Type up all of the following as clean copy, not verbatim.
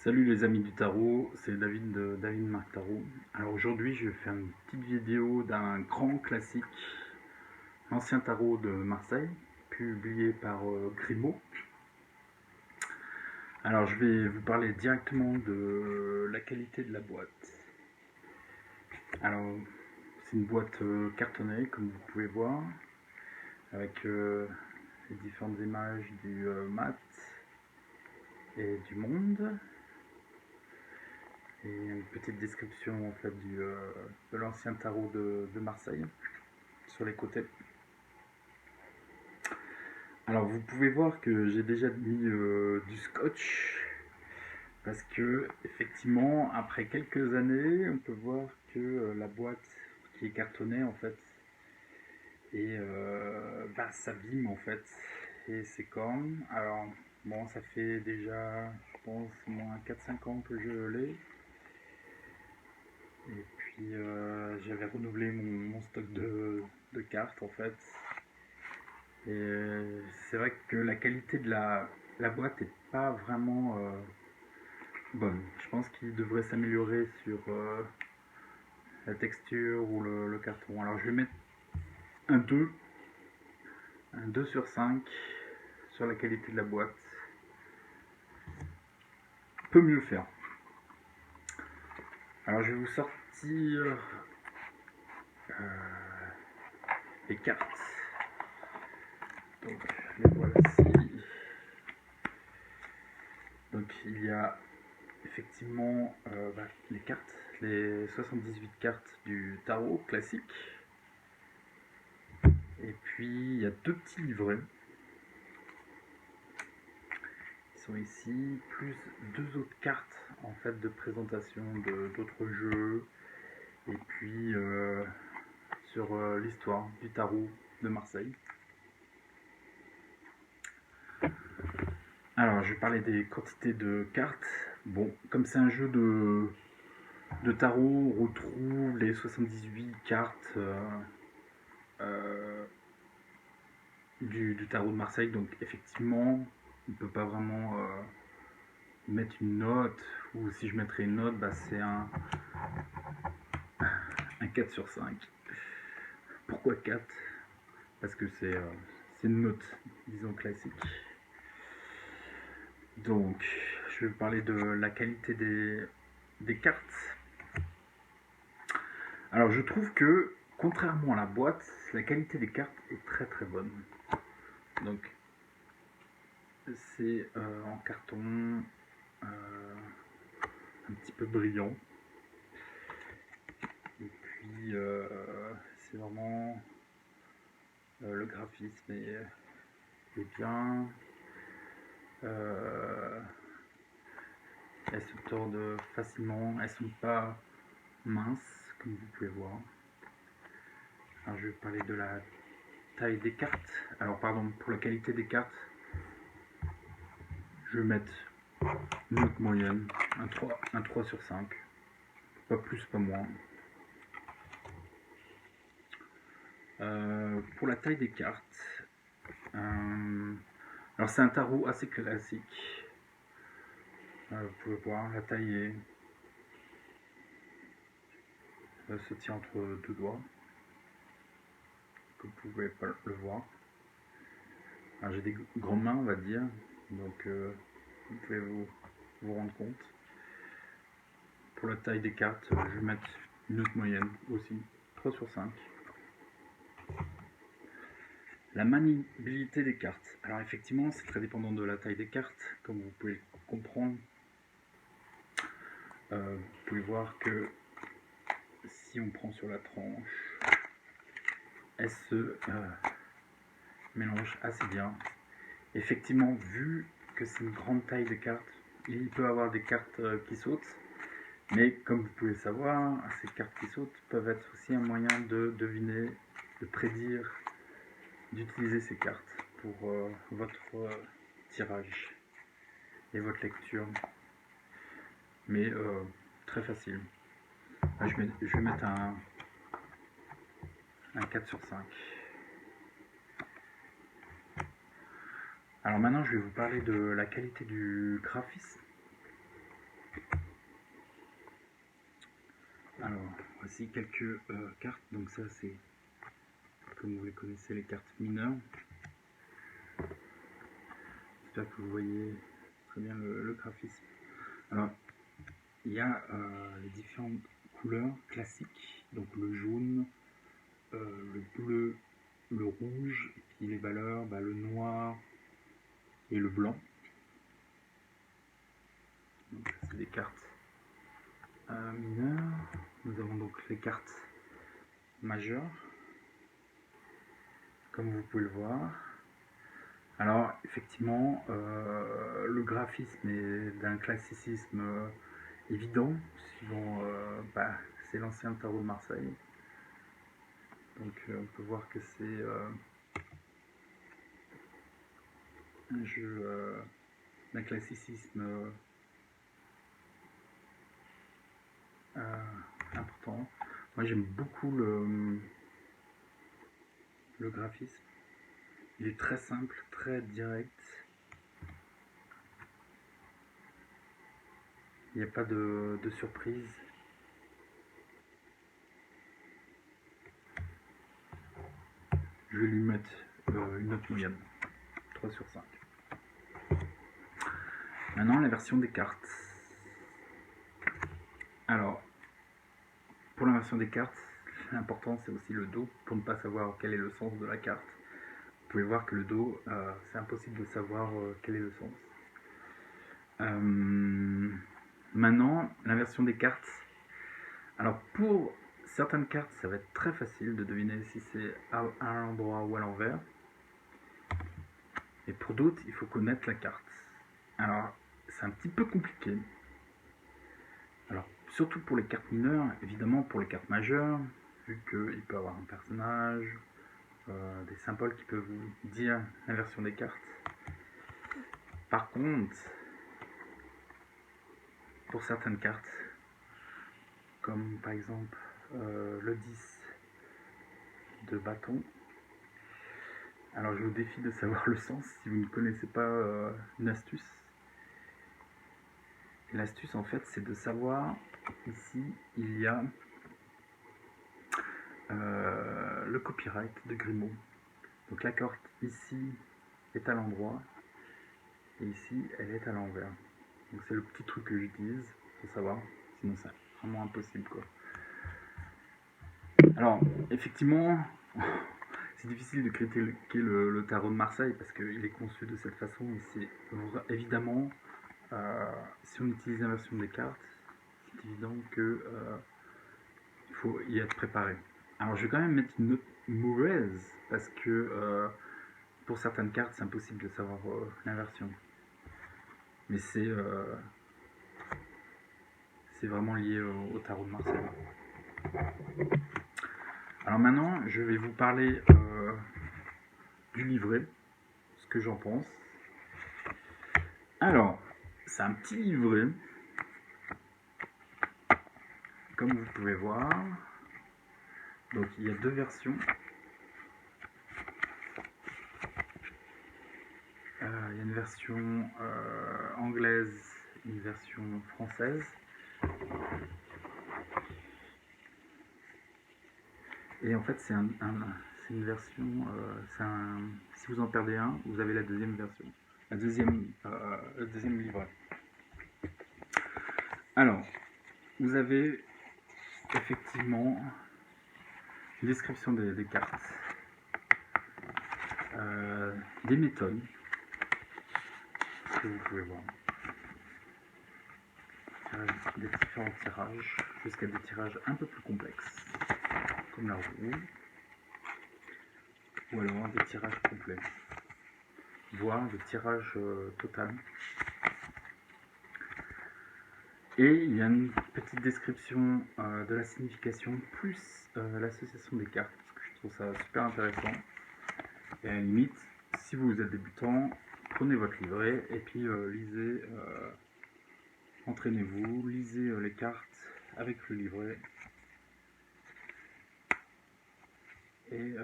Salut les amis du tarot, c'est David de David Marc Tarot. Alors aujourd'hui je vais faire une petite vidéo d'un grand classique, l'ancien tarot de Marseille, publié par Grimaud. Alors je vais vous parler directement de la qualité de la boîte. Alors c'est une boîte cartonnée comme vous pouvez voir, avec les différentes images du mat et du monde. Et une petite description en fait de l'ancien tarot de Marseille sur les côtés. Alors vous pouvez voir que j'ai déjà mis du scotch parce que effectivement après quelques années on peut voir que la boîte qui est cartonnée en fait et s'abîme en fait et c'est cornes. Alors bon, ça fait déjà je pense moins 4-5 ans que je l'ai. Et puis j'avais renouvelé mon stock de cartes en fait. Et c'est vrai que la qualité de la boîte n'est pas vraiment bonne. Je pense qu'il devrait s'améliorer sur la texture ou le carton. Alors je vais mettre un 2, un 2 sur 5 sur la qualité de la boîte. Peut mieux faire. Alors je vais vous sortir les cartes. Donc les voici. Donc il y a effectivement les cartes, les 78 cartes du tarot classique. Et puis il y a deux petits livrets. Ils sont ici, plus deux autres cartes en fait de présentation d'autres jeux. Et puis sur l'histoire du tarot de Marseille. Alors, je vais parler des quantités de cartes. Bon, comme c'est un jeu de tarot, on retrouve les 78 cartes du tarot de Marseille. Donc, effectivement, on ne peut pas vraiment mettre une note. Ou si je mettrais une note, c'est un 4 sur 5. Pourquoi 4? Parce que c'est une note, disons, classique. Donc, je vais parler de la qualité des cartes. Alors, je trouve que, contrairement à la boîte, la qualité des cartes est très très bonne. Donc, c'est en carton un petit peu brillant. Et puis, c'est vraiment le graphisme est bien. Elles se tordent facilement, elles sont pas minces comme vous pouvez voir. Alors je vais parler de la taille des cartes. Alors pardon, pour la qualité des cartes, je vais mettre une note moyenne, un 3 sur 5. Pas plus, pas moins. Pour la taille des cartes, alors c'est un tarot assez classique. Vous pouvez voir, la taille se tient entre deux doigts, comme vous pouvez pas le voir. Alors j'ai des grandes mains, on va dire, donc vous pouvez vous rendre compte. Pour la taille des cartes, je vais mettre une note moyenne aussi, 3 sur 5. La maniabilité des cartes. Alors effectivement, c'est très dépendant de la taille des cartes, comme vous pouvez comprendre. Vous pouvez voir que si on prend sur la tranche, elle se mélange assez bien. Effectivement, vu que c'est une grande taille de cartes, il peut y avoir des cartes qui sautent. Mais comme vous pouvez le savoir, ces cartes qui sautent peuvent être aussi un moyen de deviner, de prédire, d'utiliser ces cartes pour votre tirage et votre lecture. Mais très facile. Là, je vais mettre un 4 sur 5. Alors maintenant, je vais vous parler de la qualité du graphisme. aussi quelques cartes. Donc ça c'est, comme vous les connaissez, les cartes mineures. J'espère que vous voyez très bien le graphisme. Alors, il y a les différentes couleurs classiques, donc le jaune, le bleu, le rouge, et puis les valeurs, le noir et le blanc. Donc c'est des cartes mineures. Nous avons donc les cartes majeures, comme vous pouvez le voir. Alors effectivement, le graphisme est d'un classicisme évident, suivant, c'est l'ancien tarot de Marseille. Donc on peut voir que c'est un jeu d'un classicisme important. Moi j'aime beaucoup le graphisme. Il est très simple, très direct. Il n'y a pas de surprise. Je vais lui mettre une note moyenne, 3 sur 5. Maintenant la version des cartes. Alors, pour la version des cartes, l'important c'est aussi le dos, pour ne pas savoir quel est le sens de la carte. Vous pouvez voir que le dos, c'est impossible de savoir quel est le sens. Maintenant, la version des cartes. Alors pour certaines cartes, ça va être très facile de deviner si c'est à l'endroit ou à l'envers. Et pour d'autres, il faut connaître la carte. Alors, c'est un petit peu compliqué. Alors, surtout pour les cartes mineures, évidemment pour les cartes majeures, vu qu'il peut y avoir un personnage, des symboles qui peuvent vous dire la version des cartes. Par contre, pour certaines cartes, comme par exemple le 10 de bâton, alors je vous défie de savoir le sens si vous ne connaissez pas une astuce. L'astuce en fait c'est de savoir, ici il y a le copyright de Grimaud. Donc la carte ici est à l'endroit et ici elle est à l'envers. Donc c'est le petit truc que j'utilise pour savoir, sinon c'est vraiment impossible quoi. Alors effectivement c'est difficile de critiquer le tarot de Marseille parce qu'il est conçu de cette façon et c'est évidemment si on utilise l'inversion des cartes, c'est évident que il faut y être préparé. Alors je vais quand même mettre une note mauvaise parce que pour certaines cartes c'est impossible de savoir l'inversion. Mais c'est vraiment lié au tarot de Marseille. Alors maintenant je vais vous parler du livret, ce que j'en pense. Alors c'est un petit livret, comme vous pouvez voir. Donc il y a deux versions. Il y a une version anglaise, une version française. Et en fait c'est une version, si vous en perdez un, vous avez la deuxième version, le deuxième livret. Alors, vous avez effectivement une description des cartes, des méthodes que vous pouvez voir, des différents tirages, jusqu'à des tirages un peu plus complexes, comme la roue, ou alors des tirages complets, voire des tirages total. Et il y a une petite description de la signification plus l'association des cartes, parce que je trouve ça super intéressant. Et à la limite, si vous êtes débutant, prenez votre livret et puis lisez, entraînez-vous, lisez les cartes avec le livret. Et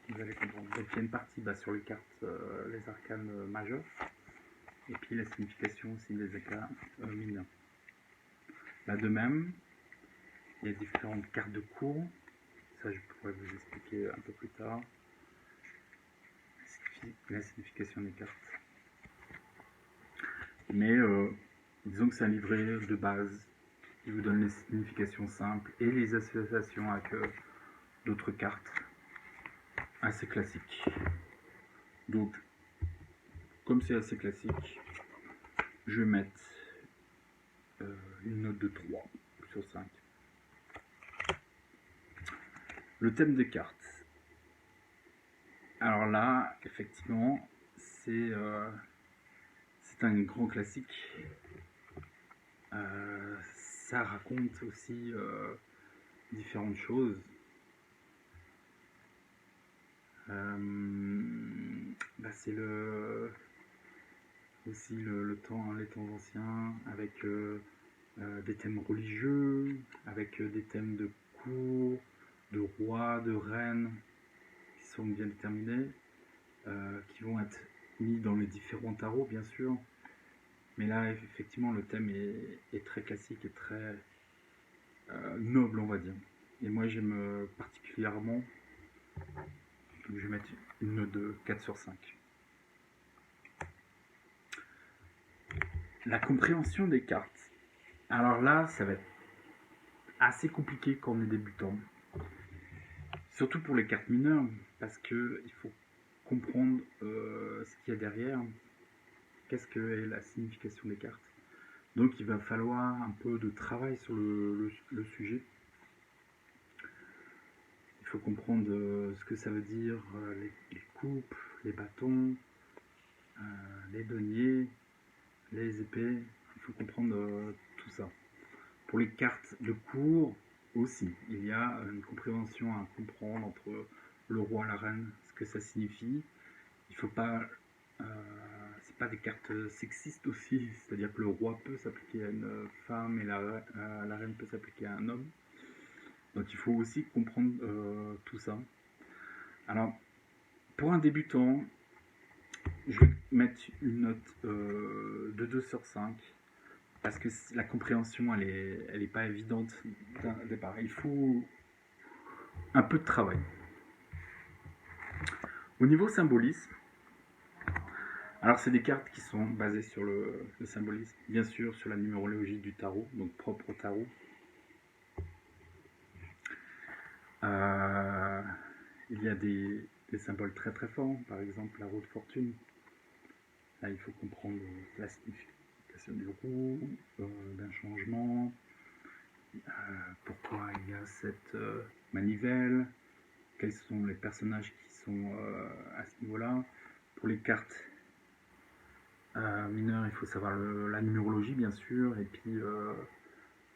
vous allez comprendre. Donc il y a une partie sur les cartes, les arcanes majeures, et puis la signification aussi des arcanes mineures. Là de même, il y a différentes cartes de cours. Ça, je pourrais vous expliquer un peu plus tard. La signification des cartes. Mais disons que c'est un livret de base qui vous donne les significations simples et les associations avec d'autres cartes assez classiques. Donc, comme c'est assez classique, je vais mettre une note de 3 sur 5. Le thème des cartes. Alors là, effectivement, c'est un grand classique. Ça raconte aussi différentes choses. C'est aussi les temps anciens, avec des thèmes religieux, avec des thèmes de cours, de rois, de reines, qui sont bien déterminés, qui vont être mis dans les différents tarots, bien sûr. Mais là, effectivement, le thème est très classique et très noble, on va dire. Et moi, j'aime particulièrement. Donc, je vais mettre une note de 4 sur 5. La compréhension des cartes. Alors là, ça va être assez compliqué quand on est débutant. Surtout pour les cartes mineures, parce qu'il faut comprendre ce qu'il y a derrière. Qu'est-ce que est la signification des cartes. Donc il va falloir un peu de travail sur le sujet. Il faut comprendre ce que ça veut dire, les coupes, les bâtons, les deniers, les épées. Il faut comprendre tout ça. Pour les cartes de cours aussi, il y a une compréhension à comprendre entre le roi et la reine, ce que ça signifie. Il faut pas... c'est pas des cartes sexistes aussi, c'est-à-dire que le roi peut s'appliquer à une femme et la reine peut s'appliquer à un homme. Donc il faut aussi comprendre tout ça. Alors, pour un débutant, je vais mettre une note de 2 sur 5 parce que la compréhension, elle est pas évidente d'un départ. Il faut un peu de travail. Au niveau symbolisme, alors c'est des cartes qui sont basées sur le symbolisme, bien sûr sur la numérologie du tarot, donc propre au tarot. Il y a des symboles très très forts, par exemple la roue de fortune. Là, il faut comprendre la signification du roue, d'un changement, pourquoi il y a cette manivelle, quels sont les personnages qui sont à ce niveau-là. Pour les cartes mineures, il faut savoir la numérologie, bien sûr, et puis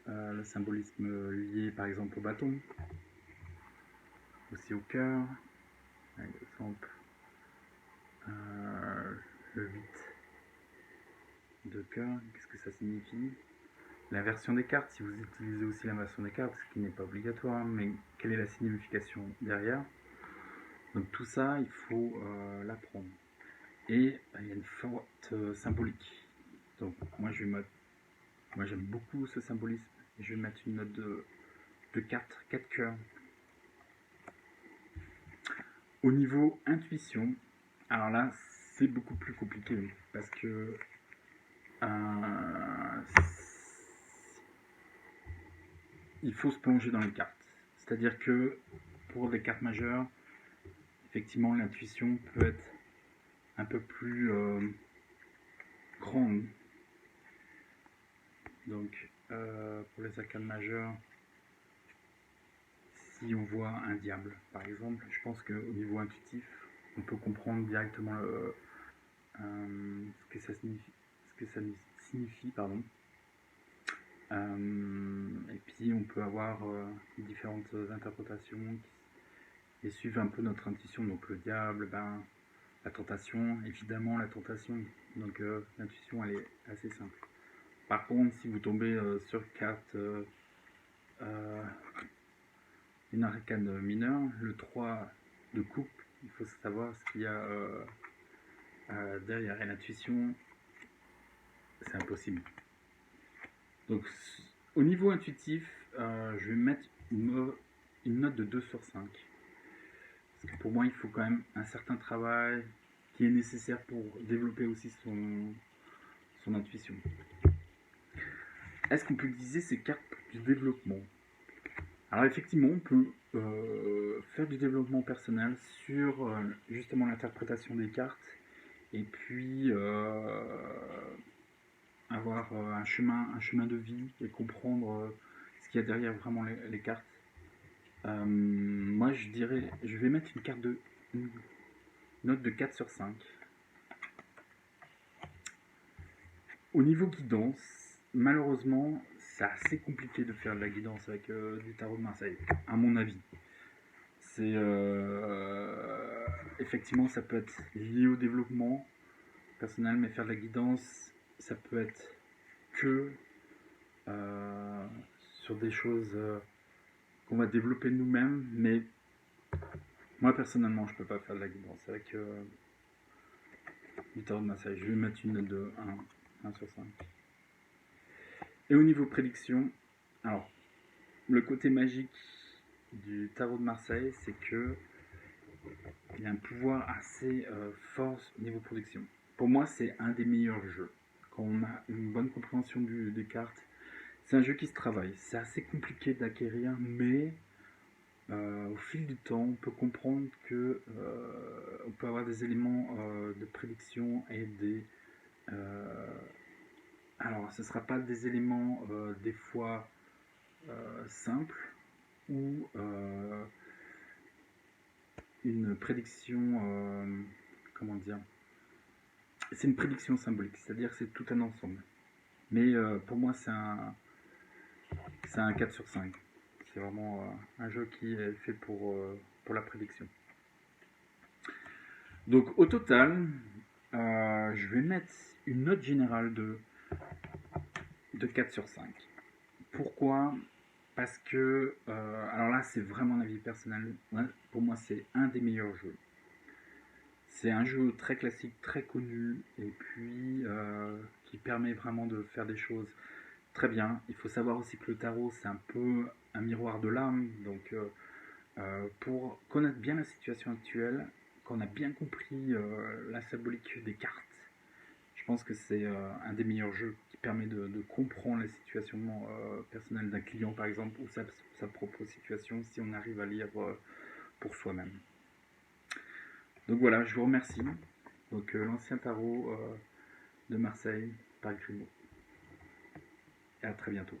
le symbolisme lié, par exemple, au bâton, aussi au cœur, par exemple, le 8 de cœur, qu'est-ce que ça signifie? L'inversion des cartes, si vous utilisez aussi l'inversion des cartes, ce qui n'est pas obligatoire, mais quelle est la signification derrière? Donc tout ça, il faut l'apprendre. Et il y a une forte symbolique. Donc moi j'aime beaucoup ce symbolisme. Et je vais mettre une note de 4 cœurs. Au niveau intuition, alors là c'est beaucoup plus compliqué parce que il faut se plonger dans les cartes. C'est-à-dire que pour les cartes majeures, effectivement l'intuition peut être un peu plus grande. Donc pour les arcanes majeures, si on voit un diable par exemple, je pense qu'au niveau intuitif, on peut comprendre directement ce que ça signifie, pardon. Et puis on peut avoir différentes interprétations et suivre un peu notre intuition. Donc le diable, la tentation, évidemment la tentation. Donc l'intuition elle est assez simple. Par contre, si vous tombez sur carte une arcane mineure, le 3 de coupe, il faut savoir ce qu'il y a derrière. Et l'intuition, c'est impossible. Donc Au niveau intuitif, je vais mettre une note de 2 sur 5. Parce que pour moi, il faut quand même un certain travail qui est nécessaire pour développer aussi son intuition. Est-ce qu'on peut utiliser ces cartes pour du développement? Alors effectivement, on peut faire du développement personnel sur justement l'interprétation des cartes et puis avoir un chemin de vie et comprendre ce qu'il y a derrière vraiment les cartes. Moi, je vais mettre une note de 4 sur 5. Au niveau guidance, malheureusement, c'est assez compliqué de faire de la guidance avec du tarot de Marseille, à mon avis. C'est effectivement, ça peut être lié au développement personnel, mais faire de la guidance, ça peut être que sur des choses qu'on va développer nous-mêmes, mais moi personnellement, je peux pas faire de la guidance avec du tarot de Marseille. Je vais mettre une note de 1 sur 5. Et au niveau prédiction, alors le côté magique du tarot de Marseille, c'est que il y a un pouvoir assez fort au niveau prédiction. Pour moi, c'est un des meilleurs jeux. Quand on a une bonne compréhension des cartes, c'est un jeu qui se travaille. C'est assez compliqué d'acquérir, mais au fil du temps, on peut comprendre que on peut avoir des éléments de prédiction et des alors, ce ne sera pas des éléments des fois simples ou une prédiction, comment dire, c'est une prédiction symbolique, c'est-à-dire que c'est tout un ensemble. Mais pour moi, c'est un 4 sur 5. C'est vraiment un jeu qui est fait pour la prédiction. Donc au total, je vais mettre une note générale de 4 sur 5. Pourquoi? Parce que, alors là, c'est vraiment un avis personnel. Ouais, pour moi, c'est un des meilleurs jeux. C'est un jeu très classique, très connu, et puis qui permet vraiment de faire des choses très bien. Il faut savoir aussi que le tarot, c'est un peu un miroir de l'âme. Donc, pour connaître bien la situation actuelle, qu'on a bien compris la symbolique des cartes, je pense que c'est un des meilleurs jeux qui permet de comprendre la situation personnelle d'un client, par exemple, ou sa propre situation, si on arrive à lire pour soi-même. Donc voilà, je vous remercie. Donc l'ancien tarot de Marseille par Grimaud. Et à très bientôt.